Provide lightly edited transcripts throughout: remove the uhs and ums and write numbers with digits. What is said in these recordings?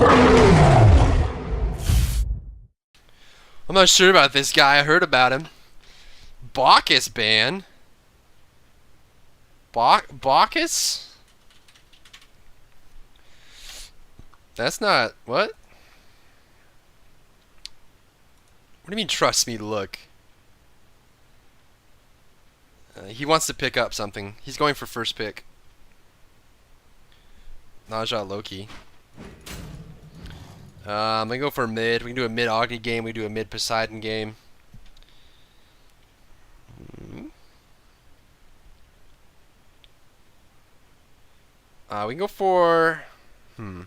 I'm not sure about this guy. I heard about him. Bacchus ban. Bacchus? That's not... What? What do you mean trust me to look? He wants to pick up something. He's going for first pick. Naja Loki. I'm gonna go for mid. We can do a mid Agni game. We can do a mid Poseidon game. We can go for... This'll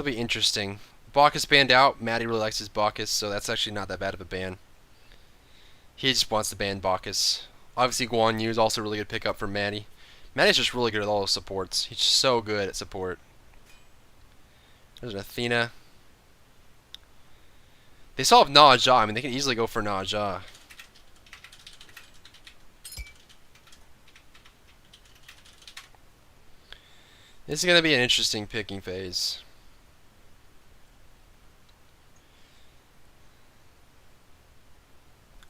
be interesting. Bacchus banned out. Maddie really likes his Bacchus, so that's actually not that bad of a ban. He just wants to ban Bacchus. Obviously, Guan Yu is also a really good pickup for Maddie. Maddie's just really good at all those supports. He's so good at support. There's an Athena. They still have Naja. I mean, they can easily go for Naja. This is going to be an interesting picking phase.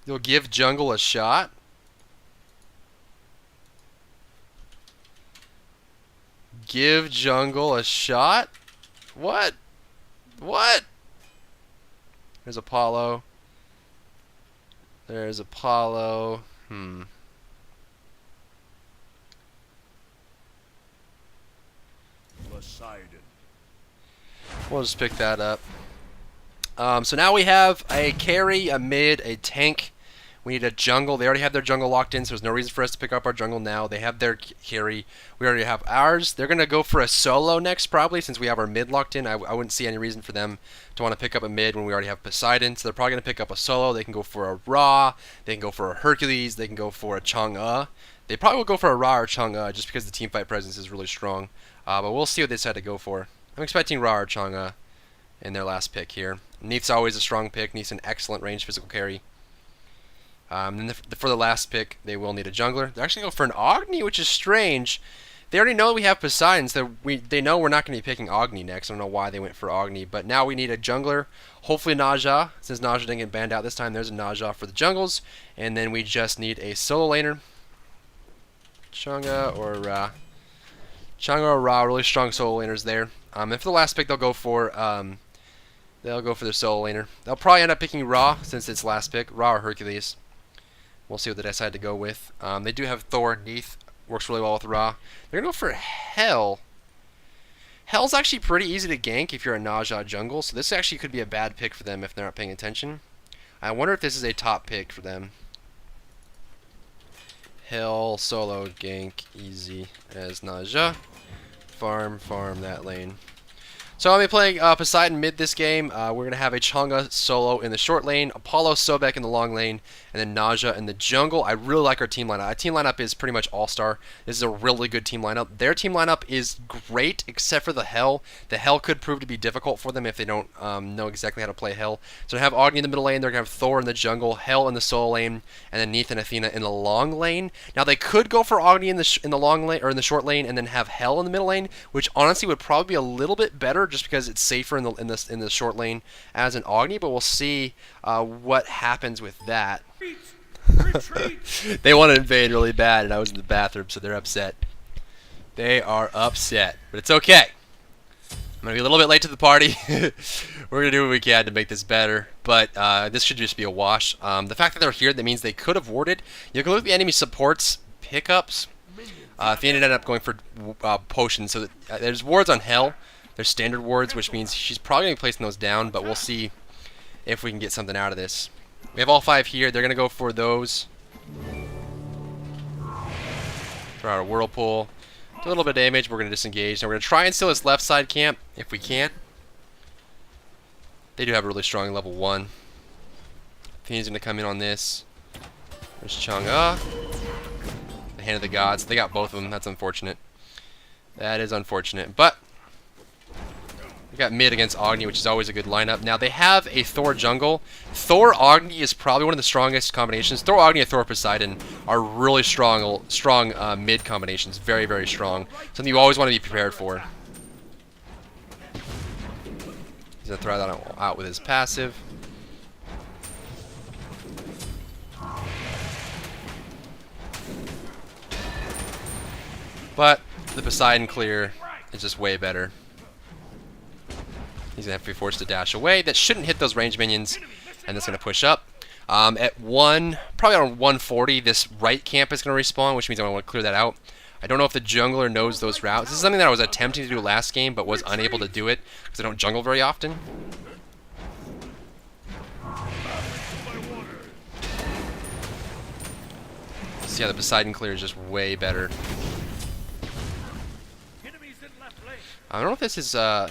You'll give jungle a shot? Give jungle a shot? What? What? There's Apollo. There's Apollo. Poseidon. We'll just pick that up. So now we have a carry, a mid, a tank. We need a jungle. They already have their jungle locked in, so there's no reason for us to pick up our jungle now. They have their carry. We already have ours. They're going to go for a solo next, probably, since we have our mid locked in. I wouldn't see any reason for them to want to pick up a mid when we already have Poseidon. So they're probably going to pick up a solo. They can go for a Ra. They can go for a Hercules. They can go for a Chang'e. They probably will go for a Ra or Chang'e just because the teamfight presence is really strong. But we'll see what they decide to go for. I'm expecting Ra or Chang'e in their last pick here. Neith's always a strong pick. Neith's an excellent range physical carry. Then for the last pick, they will need a jungler. They're actually going for an Agni, which is strange. They already know we have Poseidon, so they know we're not going to be picking Agni next. I don't know why they went for Agni, but now we need a jungler. Hopefully Naja, since Naja didn't get banned out this time, there's a Naja for the jungles. And then we just need a solo laner. Chang'e or Ra. Chang'e or Ra, really strong solo laners there. And for the last pick, they'll go for their solo laner. They'll probably end up picking Ra, since it's last pick. Ra or Hercules. We'll see what they decide to go with. They do have Thor. Neith works really well with Ra. They're going to go for Hell. Hell's actually pretty easy to gank if you're a Naja jungle, so this actually could be a bad pick for them if they're not paying attention. I wonder if this is a top pick for them. Hell, solo, gank, easy as Naja. Farm that lane. So I'm going to be playing Poseidon mid this game. We're going to have a Chang'e solo in the short lane, Apollo Sobek in the long lane, and then Naja in the jungle. I really like our team lineup. Our team lineup is pretty much all-star. This is a really good team lineup. Their team lineup is great, except for the Hell. The Hell could prove to be difficult for them if they don't know exactly how to play Hell. So they have Agni in the middle lane. They're going to have Thor in the jungle, Hell in the solo lane, and then Neith and Athena in the long lane. Now they could go for Agni in the long lane or in the short lane, and then have Hell in the middle lane, which honestly would probably be a little bit better, just because it's safer in the short lane as an Agni. But we'll see what happens with that. They want to invade really bad, and I was in the bathroom, so they're upset. They are upset, but it's okay. I'm going to be a little bit late to the party. We're going to do what we can to make this better, but this should just be a wash. The fact that they're here, that means they could have warded. You can look at the enemy supports pickups. Athena ended up going for potions, so that, there's wards on Hell. There's standard wards, which means she's probably going to be placing those down, but we'll see if we can get something out of this. We have all 5 here. They're going to go for those. Throw out a Whirlpool. Do a little bit of damage. We're going to disengage. Now we're going to try and steal this left side camp if we can. They do have a really strong level 1. Athena's going to come in on this. There's Chang'e. The Hand of the Gods. They got both of them. That's unfortunate. That is unfortunate. But we got mid against Agni, which is always a good lineup. Now they have a Thor jungle. Thor Agni is probably one of the strongest combinations. Thor Agni and Thor Poseidon are really strong mid combinations. Very, very strong. Something you always want to be prepared for. He's going to throw that out with his passive. But the Poseidon clear is just way better. He's going to have to be forced to dash away. That shouldn't hit those range minions, and that's going to push up. At probably around 140, this right camp is going to respawn, which means I want to clear that out. I don't know if the jungler knows those routes. This is something that I was attempting to do last game, but was unable to do it because I don't jungle very often. So yeah, the Poseidon clear is just way better. I don't know if this is not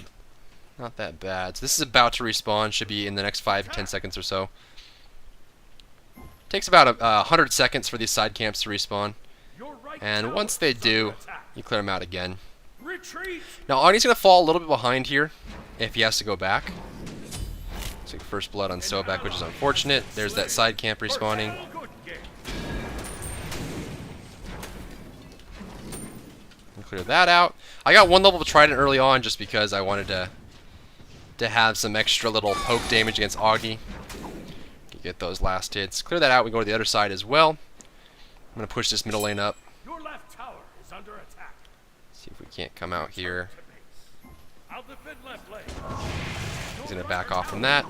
that bad. So this is about to respawn. Should be in the next 5-10 seconds or so. Takes about 100 seconds for these side camps to respawn. And once they do, you clear them out again. Now Agni's going to fall a little bit behind here if he has to go back. Take first blood on Sobek, which is unfortunate. There's that side camp respawning. Clear that out. I got one level of Trident early on just because I wanted to have some extra little poke damage against Agni. Get those last hits. Clear that out. We go to the other side as well. I'm going to push this middle lane up. Your left tower is under attack. See if we can't come out here. I'll defend left lane. He's going to back off from that.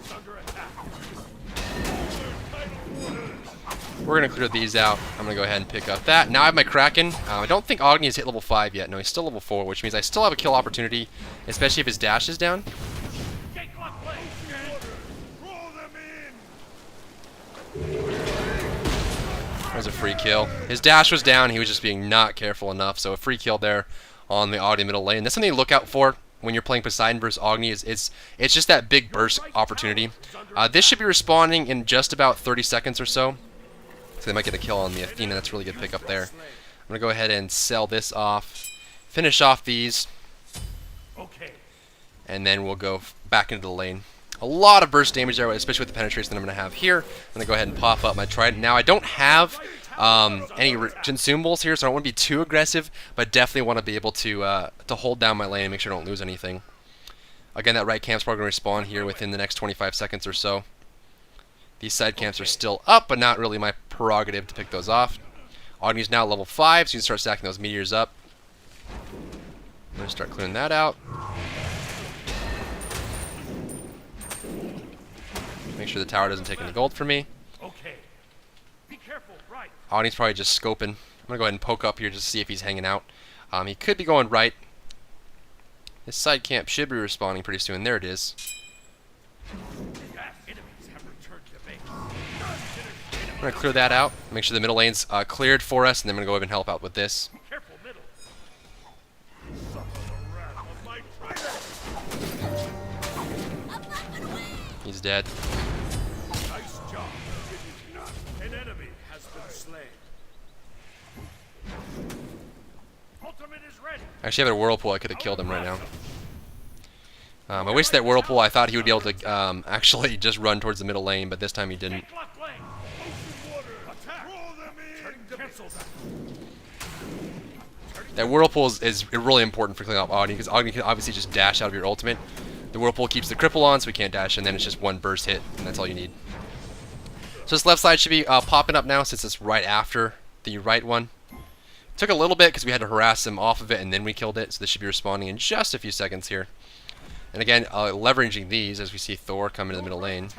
We're going to clear these out. I'm going to go ahead and pick up that. Now I have my Kraken. I don't think Agni has hit level 5 yet. No, he's still level 4, which means I still have a kill opportunity, especially if his dash is down. There's a free kill. His dash was down. He was just being not careful enough. So a free kill there on the Agni middle lane. That's something to look out for when you're playing Poseidon versus Agni. It's just that big burst opportunity. This should be respawning in just about 30 seconds or so. So they might get a kill on the Athena. That's a really good pickup there. I'm going to go ahead and sell this off. Finish off these. And then we'll go back into the lane. A lot of burst damage there, especially with the penetration that I'm going to have here. I'm going to go ahead and pop up my Trident. Now, I don't have any consumables here, so I don't want to be too aggressive, but definitely want to be able to hold down my lane and make sure I don't lose anything. Again, that right camp's probably going to respawn here within the next 25 seconds or so. These side camps are still up, but not really my prerogative to pick those off. Agni's now level 5, so you can start stacking those meteors up. I'm going to start clearing that out. Make sure the tower doesn't take any gold from me. Agni's probably just scoping. I'm going to go ahead and poke up here just to see if he's hanging out. He could be going right. This side camp should be respawning pretty soon. There it is. I'm going to clear that out. Make sure the middle lane's cleared for us, and then I'm going to go ahead and help out with this. He's dead. Nice job. An enemy has been slain. Ultimate is ready. Actually, I have a Whirlpool. I could have killed him right now. I wasted that Whirlpool. I thought he would be able to actually just run towards the middle lane, but this time he didn't. That Whirlpool is really important for cleaning up Agni, because Agni can obviously just dash out of your ultimate. The Whirlpool keeps the cripple on, so we can't dash, and then it's just one burst hit, and that's all you need. So this left side should be popping up now, since it's right after the right one. Took a little bit, because we had to harass him off of it, and then we killed it, so this should be respawning in just a few seconds here. And again, leveraging these as we see Thor come into the middle lane.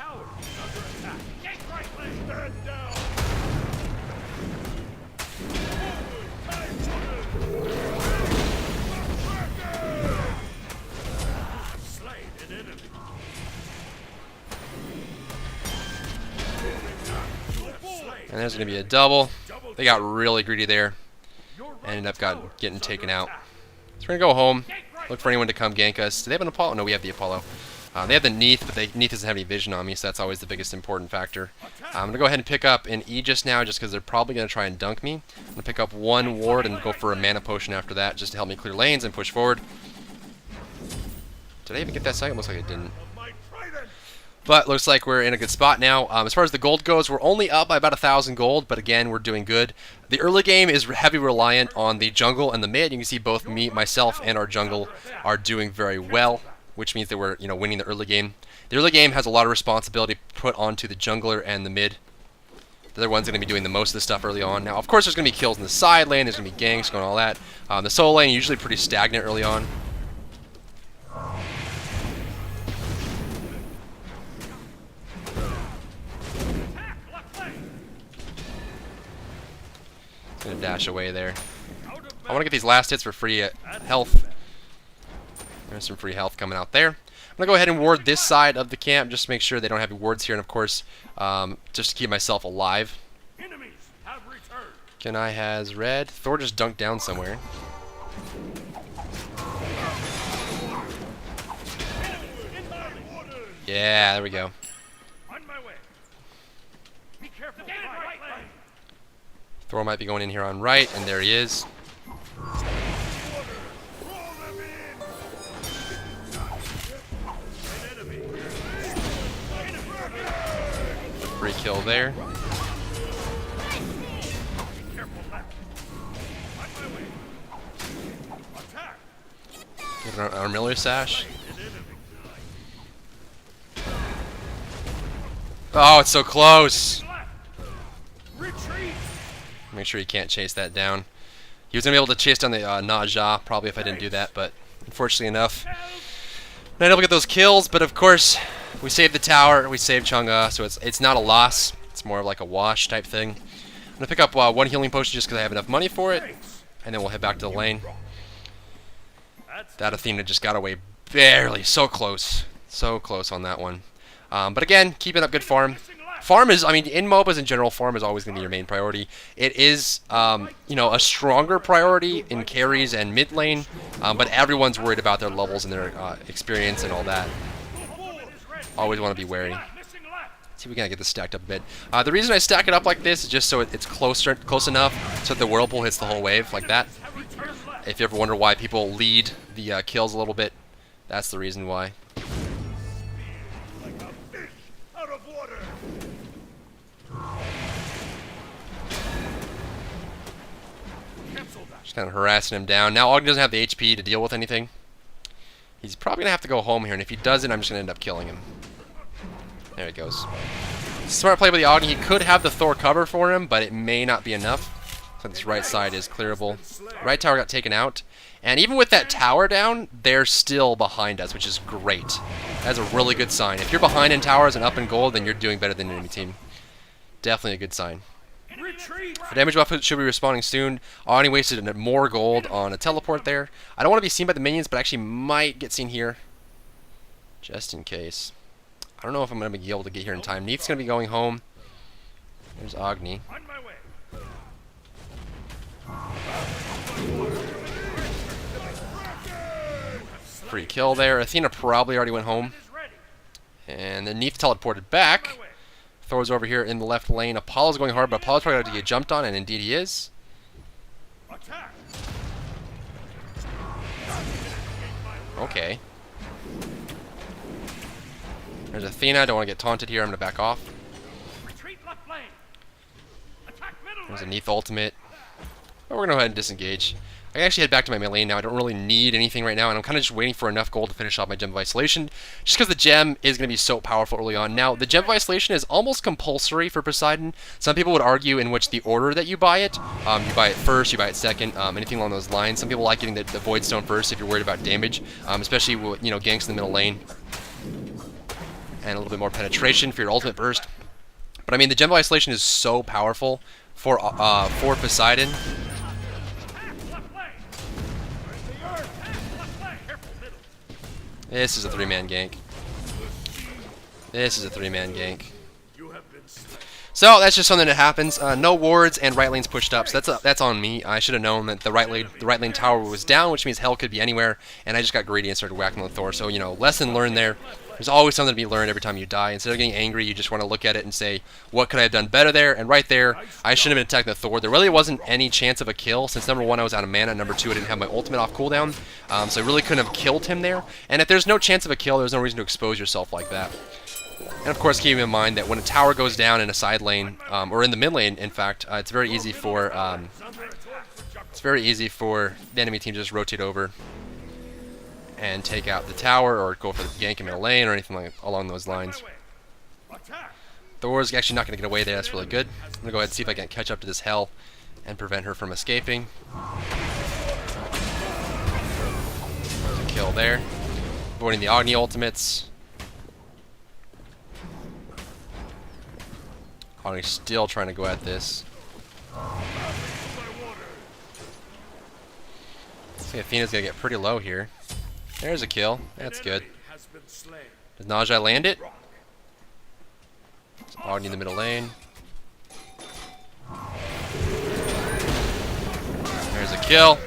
And there's going to be a double. They got really greedy there. Ended up getting taken out. So we're going to go home. Look for anyone to come gank us. Do they have an Apollo? No, we have the Apollo. They have the Neath, but Neath doesn't have any vision on me, so that's always the biggest important factor. I'm going to go ahead and pick up an Aegis now, just because they're probably going to try and dunk me. I'm going to pick up one ward and go for a mana potion after that, just to help me clear lanes and push forward. Did I even get that second? Looks like I didn't. But looks like we're in a good spot now. As far as the gold goes, we're only up by about 1,000 gold, but again, we're doing good. The early game is heavy reliant on the jungle and the mid. You can see both myself, and our jungle are doing very well. which means that we're winning the early game. The early game has a lot of responsibility put onto the jungler and the mid. They're the ones going to be doing the most of the stuff early on. Now, of course, there's going to be kills in the side lane. There's going to be ganks going, all that. The solo lane usually pretty stagnant early on. Gonna dash away there. I want to get these last hits for free health. There's some free health coming out there. I'm gonna go ahead and ward this side of the camp just to make sure they don't have wards here, and of course, just to keep myself alive. Kenai has red. Thor just dunked down somewhere. Yeah, there we go. Thor might be going in here on right, and there he is. Free kill there. Get an Armiller sash. Oh, it's so close. Make sure he can't chase that down. He was going to be able to chase down the Naja, probably if I didn't do that, but unfortunately enough, not able to get those kills, but of course, we saved the tower, we saved Chang'e, so it's not a loss. It's more of like a wash type thing. I'm going to pick up one healing potion just because I have enough money for it, and then we'll head back to the lane. That Athena just got away barely, so close on that one. But again, keeping up good farm. Farm is, I mean, in MOBAs in general, farm is always going to be your main priority. It is, a stronger priority in carries and mid lane, but everyone's worried about their levels and their experience and all that. Always want to be wary. Let's see if we can get this stacked up a bit. The reason I stack it up like this is just so it's close enough so that the whirlpool hits the whole wave like that. If you ever wonder why people lead the kills a little bit, that's the reason why. Just kind of harassing him down. Now Ogden doesn't have the HP to deal with anything. He's probably going to have to go home here, and if he doesn't, I'm just going to end up killing him. There he goes. Smart play by the Ogden. He could have the Thor cover for him, but it may not be enough. So this right side is clearable. Right tower got taken out. And even with that tower down, they're still behind us, which is great. That's a really good sign. If you're behind in towers and up in gold, then you're doing better than the enemy team. Definitely a good sign. The damage buff should be respawning soon. Ani wasted more gold on a teleport there. I don't want to be seen by the minions, but actually might get seen here. Just in case. I don't know if I'm going to be able to get here in time. Neith's going to be going home. There's Agni. Free kill there. Athena probably already went home. And then Neith teleported back. Thor's over here in the left lane. Apollo's going hard, but Apollo's probably going to get jumped on, and indeed he is. Okay. There's Athena. I don't want to get taunted here. I'm going to back off. There's a Neith ultimate. But we're going to go ahead and disengage. I can actually head back to my main lane now. I don't really need anything right now, and I'm kind of just waiting for enough gold to finish off my Gem of Isolation, just because the gem is going to be so powerful early on. Now, the Gem of Isolation is almost compulsory for Poseidon. Some people would argue in which the order that you buy it. You buy it first, you buy it second, anything along those lines. Some people like getting the Void Stone first if you're worried about damage, especially with, ganks in the middle lane. And a little bit more penetration for your ultimate burst. But I mean, the Gem of Isolation is so powerful for Poseidon. This is a three-man gank. This is a three-man gank. So that's just something that happens. No wards and right lane's pushed up, so that's on me. I should have known that the right lane tower was down, which means hell could be anywhere, and I just got greedy and started whacking the Thor. So lesson learned there. There's always something to be learned every time you die. Instead of getting angry, you just want to look at it and say, what could I have done better there? And right there, I shouldn't have been attacking the Thor. There really wasn't any chance of a kill, since number one, I was out of mana, number two, I didn't have my ultimate off cooldown, so I really couldn't have killed him there. And if there's no chance of a kill, there's no reason to expose yourself like that. And of course, keeping in mind that when a tower goes down in a side lane, or in the mid lane, in fact, it's very easy for the enemy team to just rotate over and take out the tower or go for the gank in middle lane or anything like along those lines. Thor's actually not going to get away there. That's really good. I'm going to go ahead and see if I can catch up to this Hell and prevent her from escaping. There's a kill there. Avoiding the Agni ultimates. Agni's still trying to go at this. I think Athena's going to get pretty low here. There's a kill. That's good. Does Najai land it? Agni in the middle lane. There's a kill.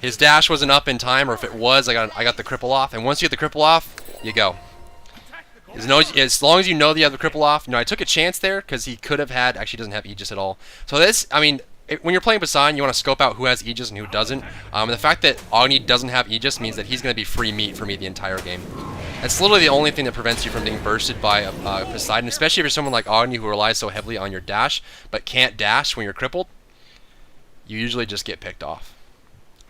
His dash wasn't up in time, or if it was, I got the cripple off. And once you get the cripple off, you go. As long as you know that you have the cripple off. I took a chance there because he could have had. Actually, he doesn't have Aegis at all. So this, I mean, when you're playing Poseidon, you want to scope out who has Aegis and who doesn't. And the fact that Agni doesn't have Aegis means that he's going to be free meat for me the entire game. That's literally the only thing that prevents you from being bursted by Poseidon, especially if you're someone like Agni who relies so heavily on your dash, but can't dash when you're crippled. You usually just get picked off.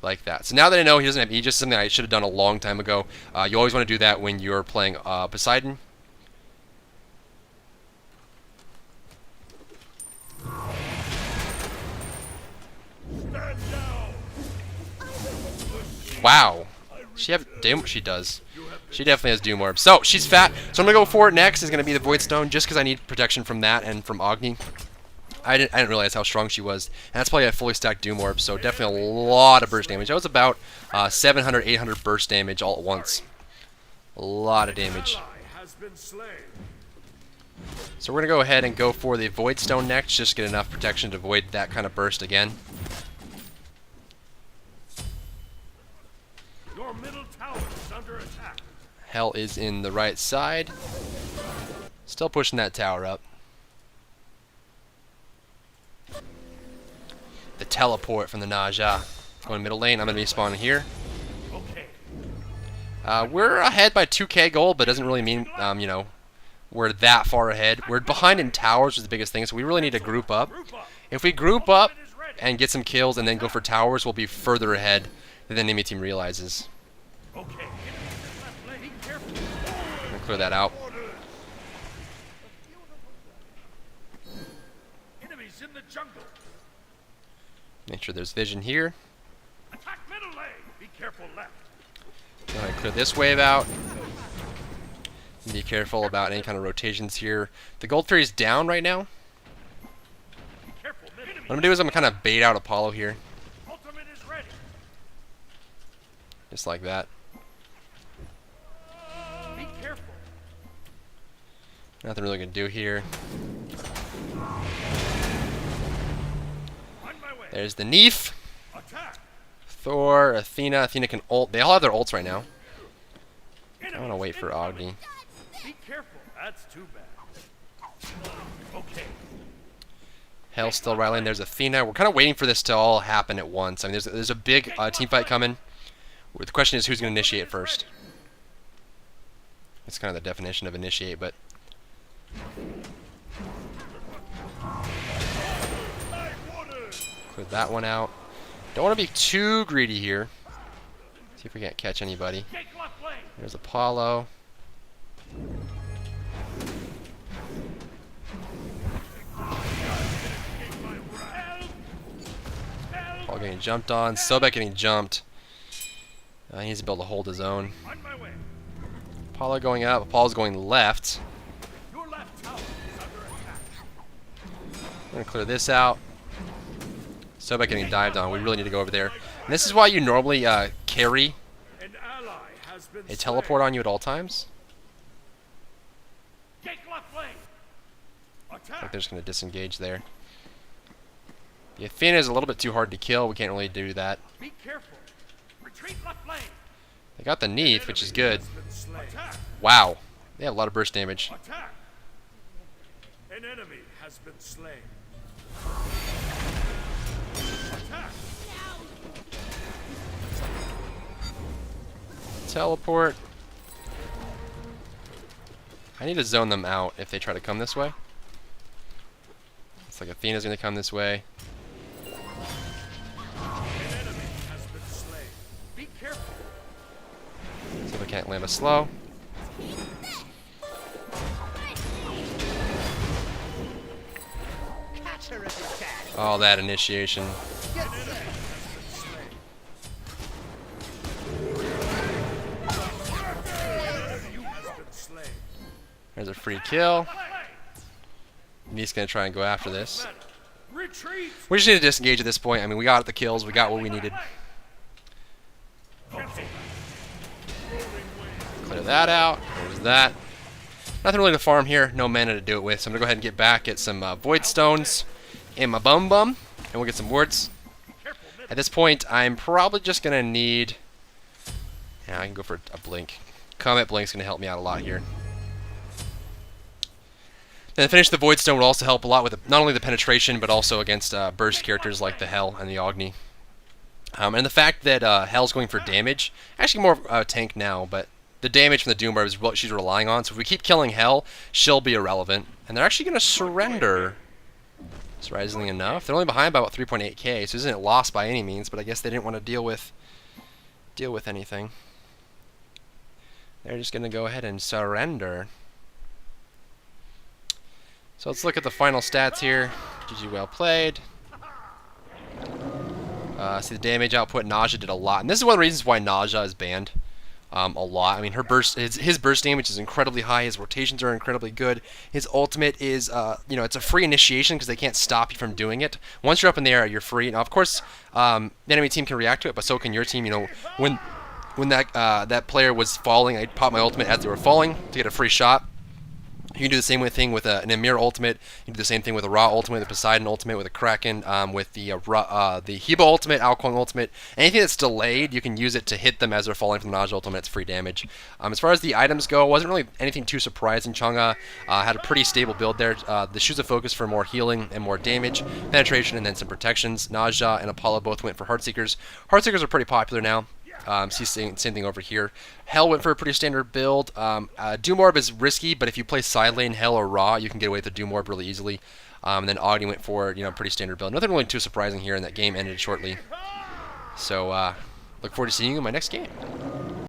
Like that. So now that I know he doesn't have Aegis, something I should have done a long time ago. You always want to do that when you're playing Poseidon. Wow. She have Doom? She does. She definitely has Doom Orb. So she's fat. So I'm gonna go for it next. Is gonna be the Void Stone, just because I need protection from that and from Agni. I didn't realize how strong she was. And that's probably a fully stacked Doom Orb, so definitely a lot of burst damage. That was about 700, 800 burst damage all at once. A lot of damage. So we're going to go ahead and go for the Void Stone next, just to get enough protection to avoid that kind of burst again. Your middle tower is under attack. Hell is in the right side. Still pushing that tower up. The teleport from the Naja. Going middle lane. I'm going to be spawning here. We're ahead by 2k gold, but doesn't really mean, you know, we're that far ahead. We're behind in towers, which is the biggest thing, so we really need to group up. If we group up and get some kills and then go for towers, we'll be further ahead than the enemy team realizes. I'm going to clear that out. Enemies in the jungle. Make sure there's vision here. Attack middle lane. Be careful left. Go ahead and clear this wave out. Be careful about any kind of rotations here. The Gold Fury's down right now. What I'm going to do is I'm going to kind of bait out Apollo here. Ultimate is ready. Just like that. Be careful. Nothing really going to do here. On my way. There's the Neef. Attack. Thor, Athena. Athena can ult. They all have their ults right now. I want to wait for Agni. Be careful. That's too bad. Okay. Hell's still rallying. There's Athena. We're kind of waiting for this to all happen at once. I mean, there's a big team fight coming. The question is who's going to initiate first. That's kind of the definition of initiate, but... Clear that one out. Don't want to be too greedy here. See if we can't catch anybody. There's Apollo. Apollo getting jumped on. Sobek getting jumped. He needs to be able to hold his own. Apollo going up. Apollo's going left. I'm going to clear this out. Sobek getting dived on. We really need to go over there. And this is why you normally carry a teleport on you at all times. I think they're just going to disengage there. The Athena is a little bit too hard to kill. We can't really do that. Be careful. Retreat left lane. They got the Neith, which is good. Wow. They have a lot of burst damage. Attack. An enemy has been slain. Attack. Teleport. I need to zone them out if they try to come this way. It's like Athena's going to come this way. An enemy has been slain. Be careful. can't land a slow. Oh, that initiation. There's a free kill. He's going to try and go after this. Retreat. We just need to disengage at this point. I mean, we got the kills. We got what we needed. Clear that out. There's that. Nothing really to farm here. No mana to do it with. So I'm going to go ahead and get back, get some Void Stones in my bum, and we'll get some wards. At this point, I'm probably just going to need... Yeah, I can go for a blink. Comet Blink's going to help me out a lot here. Then finish the Void Stone will also help a lot with not only the penetration, but also against burst characters like the Hell and the Agni. And the fact that Hell's going for damage, actually more tank now, but the damage from the Doom Barb is what she's relying on. So if we keep killing Hell, she'll be irrelevant. And they're actually going to surrender, surprisingly enough. They're only behind by about 3.8k, so isn't it lost by any means, but I guess they didn't want to deal with anything. They're just going to go ahead and surrender. So let's look at the final stats here. GG, well played. See the damage output. Nausea did a lot, and this is one of the reasons why Nausea is banned a lot. I mean, his burst damage is incredibly high. His rotations are incredibly good. His ultimate is, you know, it's a free initiation because they can't stop you from doing it. Once you're up in the air, you're free. Now, of course, the enemy team can react to it, but so can your team. You know, when that player was falling, I popped my ultimate as they were falling to get a free shot. You can do the same thing with an Emir ultimate. You can do the same thing with a Ra ultimate, the Poseidon ultimate, with a Kraken, with the Heba ultimate, Alquang ultimate. Anything that's delayed, you can use it to hit them as they're falling from the Nausea ultimate. It's free damage. As far as the items go, it wasn't really anything too surprising. Chang'e had a pretty stable build there. The Shoes of Focus for more healing and more damage, penetration, and then some protections. Nausea and Apollo both went for Heartseekers. Heartseekers are pretty popular now. See same thing over here. Hell went for a pretty standard build. Doom Orb is risky, but if you play side lane Hell or Ra, you can get away with the Doom Orb really easily. And then Agni went for, you know, pretty standard build. Nothing really too surprising here, and that game ended shortly. So look forward to seeing you in my next game.